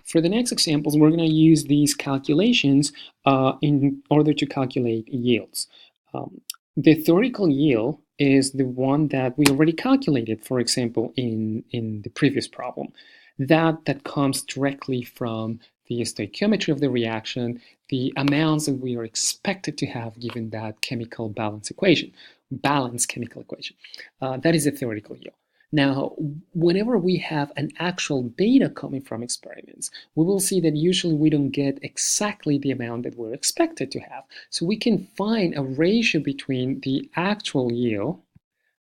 For the next examples, we're going to use these calculations in order to calculate yields. The theoretical yield is the one that we already calculated, for example, in the previous problem. That comes directly from the stoichiometry of the reaction, the amounts that we are expected to have given that chemical balance equation, balanced chemical equation. That is the theoretical yield. Now, whenever we have an actual data coming from experiments, we will see that usually we don't get exactly the amount that we're expected to have. So we can find a ratio between the actual yield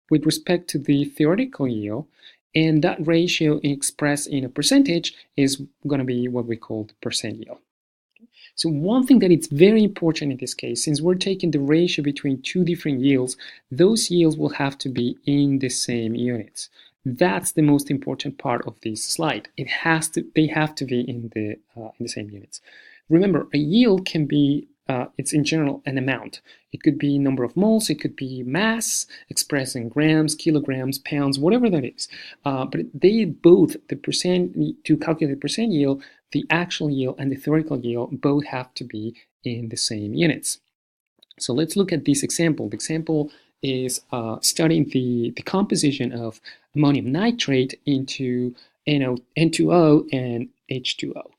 with respect to the theoretical yield, and that ratio expressed in a percentage is going to be what we call the percent yield. So one thing that is very important in this case, since we're taking the ratio between two different yields, those yields will have to be in the same units. That's the most important part of this slide. They have to be in the same units. Remember, a yield can be it's in general an amount. It could be number of moles, it could be mass expressed in grams, kilograms, pounds, whatever that is. But they both, the percent, to calculate the percent yield, the actual yield and the theoretical yield both have to be in the same units. So let's look at this example. The example is studying the composition of ammonium nitrate into N2O and H2O.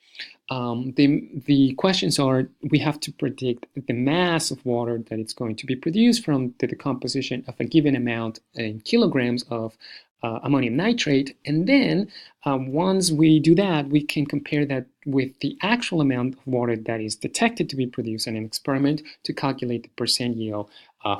The questions are, we have to predict the mass of water that it's going to be produced from the decomposition of a given amount in kilograms of ammonium nitrate, and then once we do that, we can compare that with the actual amount of water that is detected to be produced in an experiment to calculate the percent yield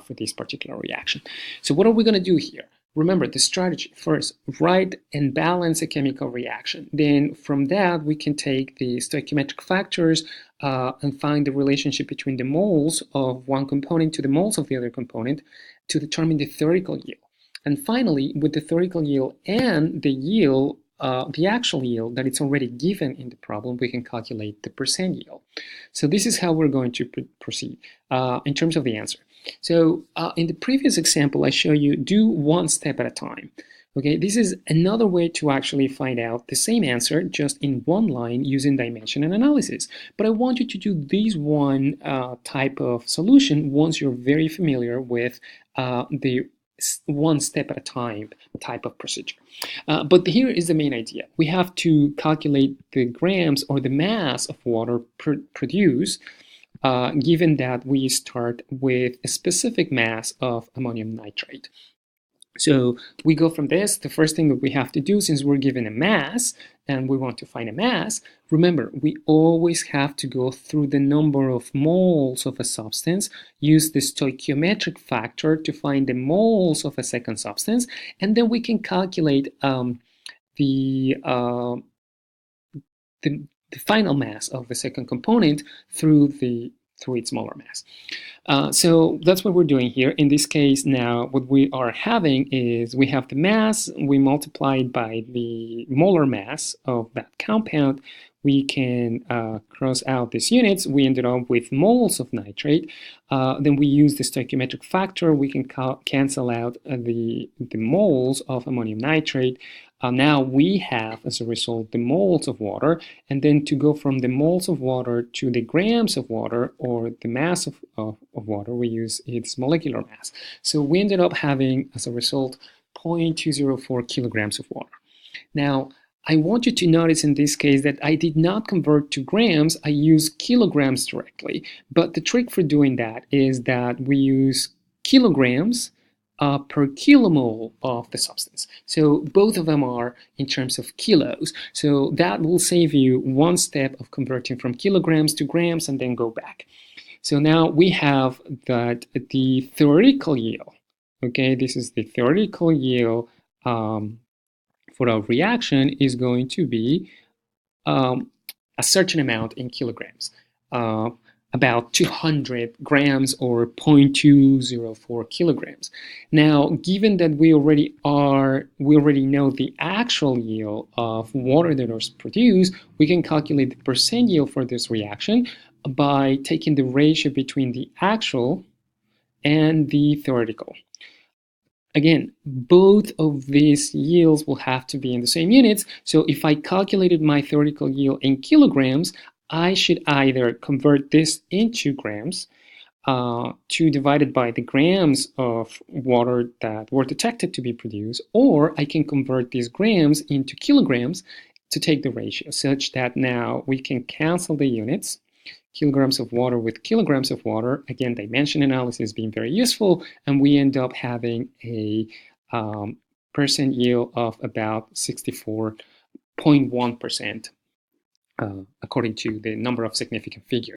for this particular reaction. So what are we going to do here? Remember the strategy. First, write and balance a chemical reaction. Then from that, we can take the stoichiometric factors and find the relationship between the moles of one component to the moles of the other component to determine the theoretical yield. And finally, with the theoretical yield and the yield, the actual yield that it's already given in the problem, we can calculate the percent yield. So this is how we're going to proceed in terms of the answer. So in the previous example, I show you do one step at a time. Okay, this is another way to actually find out the same answer just in one line using dimension and analysis. But I want you to do this one type of solution once you're very familiar with the one step at a time type of procedure. But here is the main idea. We have to calculate the grams or the mass of water produced given that we start with a specific mass of ammonium nitrate. So we go from this. The first thing that we have to do, since we're given a mass and we want to find a mass, remember, we always have to go through the number of moles of a substance, use the stoichiometric factor to find the moles of a second substance, and then we can calculate the final mass of the second component through its molar mass. So that's what we're doing here. In this case now, what we are having is we have the mass, we multiply it by the molar mass of that compound. We can cross out these units. We ended up with moles of nitrate. Then we use the stoichiometric factor. We can cancel out the moles of ammonium nitrate. Now we have, as a result, the moles of water, and then to go from the moles of water to the grams of water, or the mass of water, we use its molecular mass. So we ended up having, as a result, 0.204 kilograms of water. Now, I want you to notice in this case that I did not convert to grams, I use kilograms directly. But the trick for doing that is that we use kilograms per kilomole of the substance. So both of them are in terms of kilos. So that will save you one step of converting from kilograms to grams and then go back. So now we have that the theoretical yield, okay, this is the theoretical yield for our reaction is going to be a certain amount in kilograms. About 200 grams or 0.204 kilograms. Now, given that we already know the actual yield of water that is produced, we can calculate the percent yield for this reaction by taking the ratio between the actual and the theoretical. Again, both of these yields will have to be in the same units. So if I calculated my theoretical yield in kilograms, I should either convert this into grams, 2 divided by the grams of water that were detected to be produced, or I can convert these grams into kilograms to take the ratio, such that now we can cancel the units, kilograms of water with kilograms of water, again, dimension analysis being very useful, and we end up having a percent yield of about 64.1%, according to the number of significant figures.